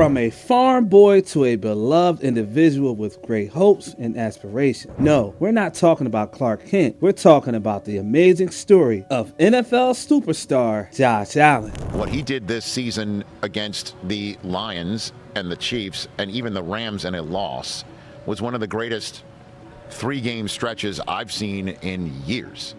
From a farm boy to a beloved individual with great hopes and aspirations. No, we're not talking about Clark Kent. We're talking about the amazing story of NFL superstar Josh Allen. What he did this season against the Lions and the Chiefs and even the Rams in a loss was one of the greatest three-game stretches I've seen in years.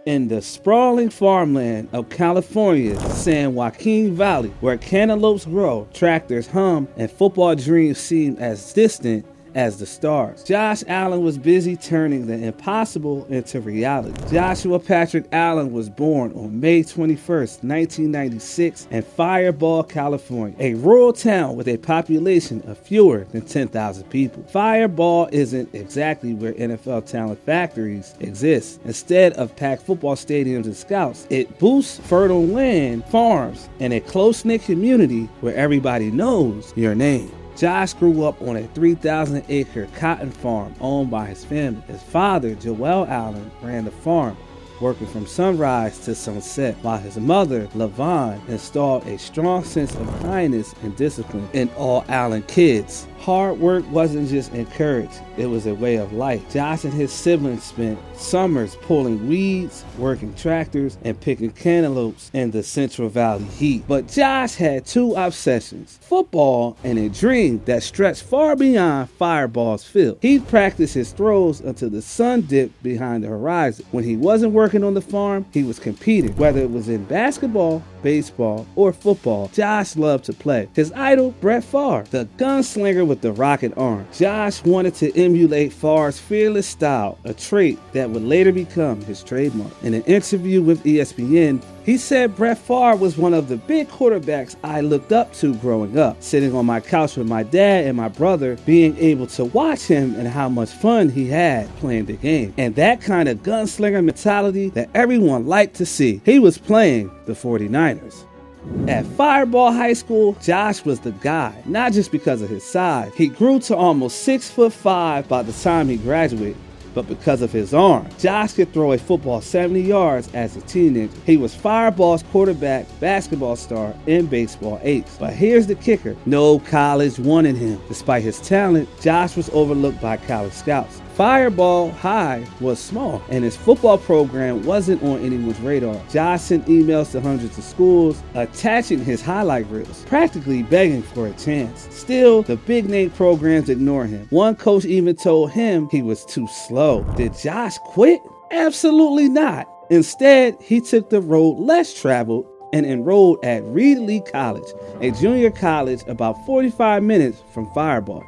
In the sprawling farmland of California's San Joaquin Valley, where cantaloupes grow, tractors hum, and football dreams seem as distant as the stars, Josh Allen was busy turning the impossible into reality. Joshua Patrick Allen was born on May 21st, 1996 in Fireball, California, a rural town with a population of fewer than 10,000 people. Fireball isn't exactly where NFL talent factories exist. Instead of packed football stadiums and scouts, it boasts fertile land, farms, and a close-knit community where everybody knows your name. Josh grew up on a 3,000-acre cotton farm owned by his family. His father, Joel Allen, ran the farm, working from sunrise to sunset, while his mother, LaVon, installed a strong sense of kindness and discipline in all Allen kids. Hard work wasn't just encouraged, it was a way of life. Josh and his siblings spent summers pulling weeds, working tractors, and picking cantaloupes in the Central Valley heat. But Josh had two obsessions: football and a dream that stretched far beyond Fireball's field. He'd practice his throws until the sun dipped behind the horizon. When he wasn't working on the farm, he was competing. Whether it was in basketball, baseball, or football, Josh loved to play. His idol, Brett Favre, the gunslinger with the rocket arm. Josh wanted to emulate Favre's fearless style, a trait that would later become his trademark. In an interview with ESPN, he said Brett Favre was one of the big quarterbacks I looked up to growing up. Sitting on my couch with my dad and my brother, being able to watch him and how much fun he had playing the game. And that kind of gunslinger mentality that everyone liked to see. He was playing the 49ers. At Fireball High School, Josh was the guy, not just because of his size. He grew to almost 6'5" by the time he graduated, but because of his arm. Josh could throw a football 70 yards as a teenager. He was Fireball's quarterback, basketball star, and baseball ace. But here's the kicker: no college wanted him. Despite his talent, Josh was overlooked by college scouts. Fireball High was small, and his football program wasn't on anyone's radar. Josh sent emails to hundreds of schools, attaching his highlight reels, practically begging for a chance. Still, the big-name programs ignored him. One coach even told him he was too slow. Did Josh quit? Absolutely not. Instead, he took the road less traveled and enrolled at Reedley College, a junior college about 45 minutes from Fireball.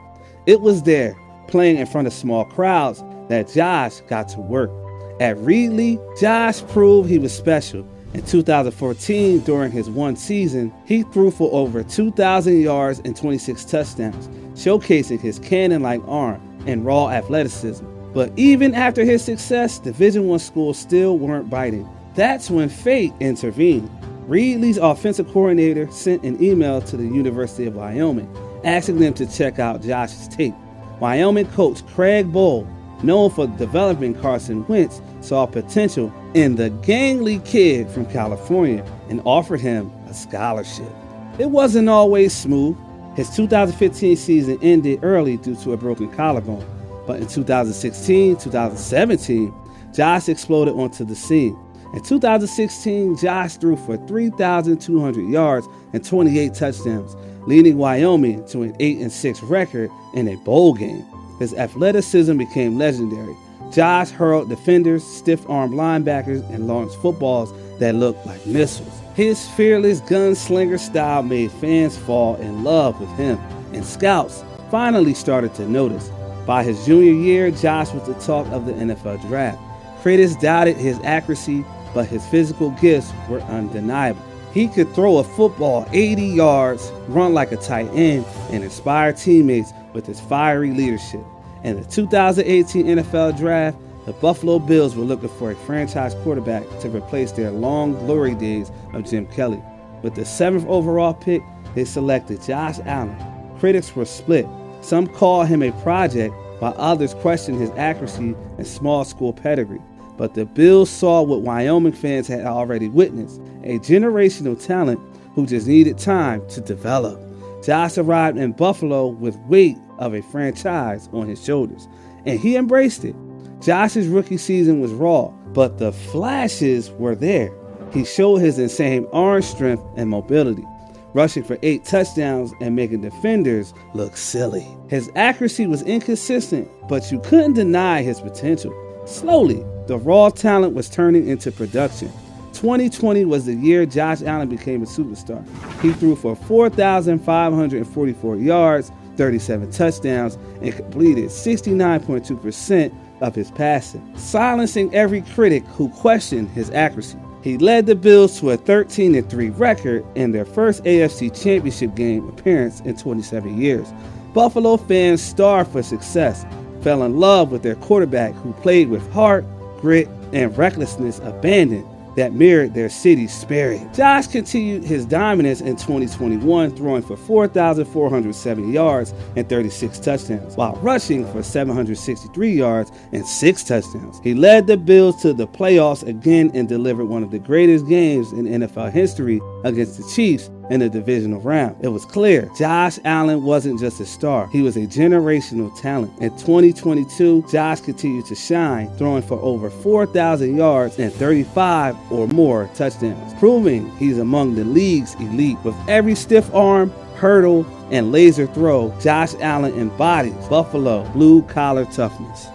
It was there, playing in front of small crowds, that Josh got to work. At Reedley, Josh proved he was special. In 2014, during his one season, he threw for over 2,000 yards and 26 touchdowns, showcasing his cannon-like arm and raw athleticism. But even after his success, Division I schools still weren't biting. That's when fate intervened. Reedley's offensive coordinator sent an email to the University of Wyoming, asking them to check out Josh's tape. Wyoming coach Craig Bohl, known for developing Carson Wentz, saw potential in the gangly kid from California and offered him a scholarship. It wasn't always smooth. His 2015 season ended early due to a broken collarbone, but in 2016-2017, Josh exploded onto the scene. In 2016, Josh threw for 3,200 yards and 28 touchdowns, leading Wyoming to an 8-6 record in a bowl game. His athleticism became legendary. Josh hurled defenders, stiff-armed linebackers, and launched footballs that looked like missiles. His fearless gunslinger style made fans fall in love with him, and scouts finally started to notice. By his junior year, Josh was the talk of the NFL draft. Critics doubted his accuracy, but his physical gifts were undeniable. He could throw a football 80 yards, run like a tight end, and inspire teammates with his fiery leadership. In the 2018 NFL Draft, the Buffalo Bills were looking for a franchise quarterback to replace their long glory days of Jim Kelly. With the 7th overall pick, they selected Josh Allen. Critics were split. Some called him a project, while others questioned his accuracy and small school pedigree. But the Bills saw what Wyoming fans had already witnessed, a generational talent who just needed time to develop. Josh arrived in Buffalo with weight of a franchise on his shoulders, and he embraced it. Josh's rookie season was raw, but the flashes were there. He showed his insane arm strength and mobility, rushing for 8 touchdowns and making defenders look silly. His accuracy was inconsistent, but you couldn't deny his potential. Slowly, the raw talent was turning into production. 2020 was the year Josh Allen became a superstar. He threw for 4,544 yards, 37 touchdowns, and completed 69.2% of his passing, silencing every critic who questioned his accuracy. He led the Bills to a 13-3 record in their first AFC Championship game appearance in 27 years. Buffalo fans starved for success, fell in love with their quarterback who played with heart, grit, and recklessness abandon that mirrored their city's spirit. Josh continued his dominance in 2021, throwing for 4,470 yards and 36 touchdowns, while rushing for 763 yards and 6 touchdowns. He led the Bills to the playoffs again and delivered one of the greatest games in NFL history against the Chiefs in the divisional round. It was clear Josh Allen wasn't just a star, he was a generational talent. In 2022, Josh continued to shine, throwing for over 4,000 yards and 35 or more touchdowns, proving he's among the league's elite. With every stiff arm, hurdle, and laser throw, Josh Allen embodies Buffalo blue-collar toughness.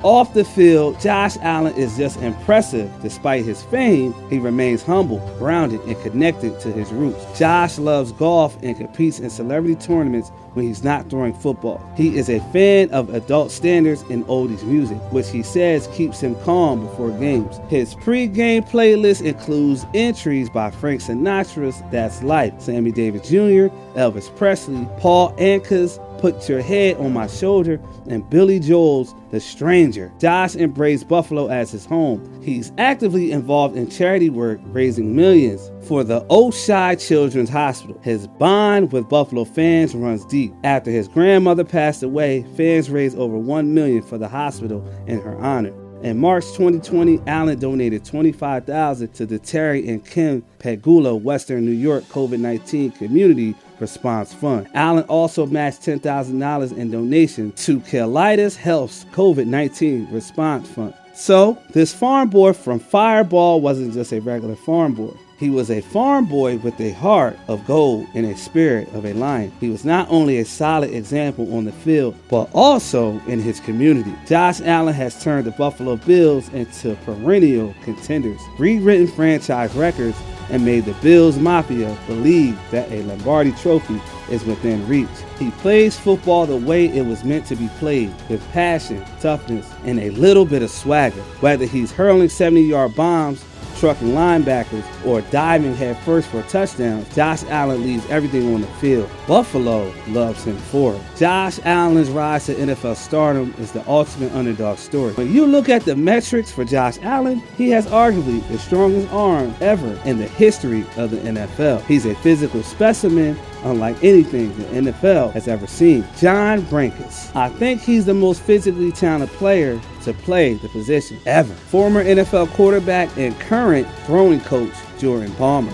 Off the field, Josh Allen is just impressive. Despite his fame, he remains humble, grounded, and connected to his roots. Josh loves golf and competes in celebrity tournaments when he's not throwing football. He is a fan of adult standards and oldies music, which he says keeps him calm before games. His pre-game playlist includes entries by Frank Sinatra's That's Life, Sammy Davis Jr., Elvis Presley, Paul Anka's Put Your Head on My Shoulder, and Billy Joel's The Stranger. Josh embraced Buffalo as his home. He's actively involved in charity work, raising millions for the Oshai Children's Hospital. His bond with Buffalo fans runs deep. After his grandmother passed away, fans raised over $1 million for the hospital in her honor. In March 2020, Allen donated $25,000 to the Terry and Kim Pegula Western New York COVID-19 Community Response Fund. Allen also matched $10,000 in donation to Calidas Health's COVID-19 Response Fund. So, this farm boy from Fireball wasn't just a regular farm boy. He was a farm boy with a heart of gold and a spirit of a lion. He was not only a solid example on the field, but also in his community. Josh Allen has turned the Buffalo Bills into perennial contenders, rewritten franchise records, and made the Bills Mafia believe that a Lombardi trophy is within reach. He plays football the way it was meant to be played, with passion, toughness, and a little bit of swagger. Whether he's hurling 70-yard bombs, trucking linebackers, or diving headfirst for touchdowns, Josh Allen leaves everything on the field. Buffalo loves him for it. Josh Allen's rise to NFL stardom is the ultimate underdog story. When you look at the metrics for Josh Allen, he has arguably the strongest arm ever in the history of the NFL. He's a physical specimen unlike anything the NFL has ever seen. John Brankus. I think he's the most physically talented player to play the position ever. Former NFL quarterback and current throwing coach Jordan Palmer.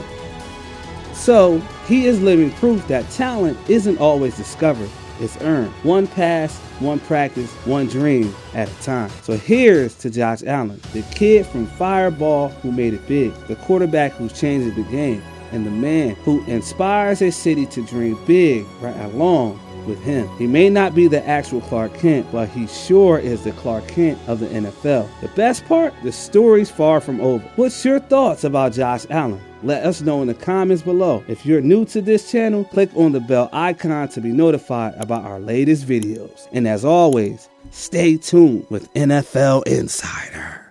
So, he is living proof that talent isn't always discovered, it's earned. One pass, one practice, one dream at a time. So here's to Josh Allen, the kid from Fireball who made it big, the quarterback who's changing the game, and the man who inspires a city to dream big right along with him. He may not be the actual Clark Kent, but he sure is the Clark Kent of the NFL. The best part, the story's far from over. What's your thoughts about Josh Allen? Let us know in the comments below. If you're new to this channel, click on the bell icon to be notified about our latest videos. And as always, stay tuned with NFL Insider.